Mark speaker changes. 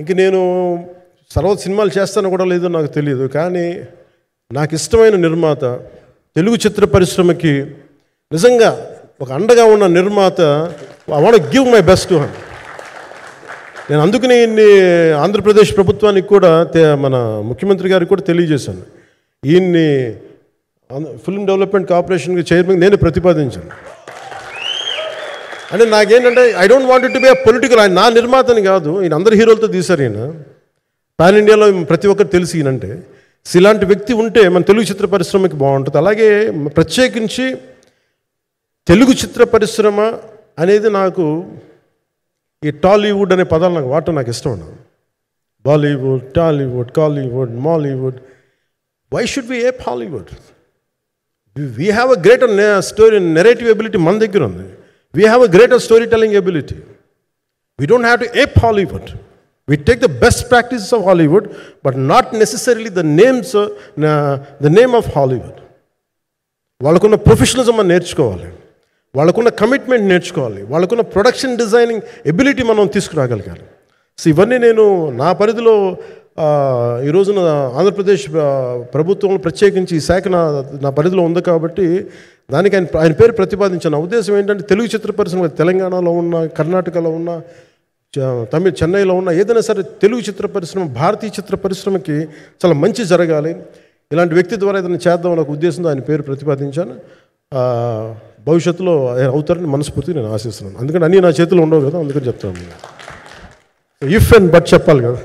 Speaker 1: ఇంక నేను సినిమాలు చేస్తానో కూడా లేదో నాకు తెలియదు, కానీ నాకు ఇష్టమైన నిర్మాత, తెలుగు చిత్ర పరిశ్రమకి నిజంగా ఒక అండగా ఉన్న నిర్మాత, I want give my best to him. నేను అందుకని ఆంధ్రప్రదేశ్ ప్రభుత్వానికి కూడా మన ముఖ్యమంత్రి గారికి కూడా తెలియజేశాను, ఈయన్ని ఫిల్మ్ డెవలప్మెంట్ కార్పొరేషన్కి చైర్మన్ నేను ప్రతిపాదించాను. అంటే నాకేంటంటే I don't want it to be A political, ఆయన నా నిర్మాతని కాదు, ఈయన అందరు హీరోలతో తీశారు, ఈయన పాన్ ఇండియాలో ప్రతి ఒక్కరు తెలిసి ఈయనంటే ఇలాంటి వ్యక్తి ఉంటే మన తెలుగు చిత్ర పరిశ్రమకి బాగుంటుంది. అలాగే ప్రత్యేకించి తెలుగు చిత్ర పరిశ్రమ అనేది నాకు ఈ టాలీవుడ్ అనే పదాలు నాకు వాడటం నాకు ఇష్టం అన్న. Bollywood, Tollywood, Kollywood, Mollywood, why should we ape Hollywood? We have a greater story narrative ability మన దగ్గర ఉంది. We have a greater story telling ability. We don't have to ape Hollywood. We take the best practices of Hollywood, but not necessarily the name of Hollywood. వాళ్ళకున్న professionalism మనం నేర్చుకోవాలి, వాళ్ళకున్న commitment నేర్చుకోవాలి, వాళ్ళకున్న production designing ability మనం తీసుకురాగలగాలి. So ఇవన్నీ నేను నా పరిధిలో ఈ రోజున ఆంధ్రప్రదేశ్ ప్రభుత్వం ప్రత్యేకించి ఈ శాఖ నా పరిధిలో ఉంది కాబట్టి దానికి ఆయన పేరు ప్రతిపాదించాను. నా ఉద్దేశం ఏంటంటే తెలుగు చిత్ర పరిశ్రమ తెలంగాణలో ఉన్న, కర్ణాటకలో ఉన్న, చెన్నైలో ఉన్న ఏదైనా సరే తెలుగు చిత్ర పరిశ్రమ, భారతీయ చిత్ర పరిశ్రమకి చాలా మంచి జరగాలి, ఇలాంటి వ్యక్తి ద్వారా ఏదైనా చేద్దాం అనే ఉద్దేశంతో ఆయన పేరు ప్రతిపాదించాను. భవిష్యత్తులో అవుతారని మనస్ఫూర్తిగా నేను ఆశిస్తున్నాను. అందుకని అన్నీ నా చేతిలో ఉండవు కదా, అందుకని చెప్తాను. ఇఫ్ అండ్ బట్ చెప్పాలి కదా.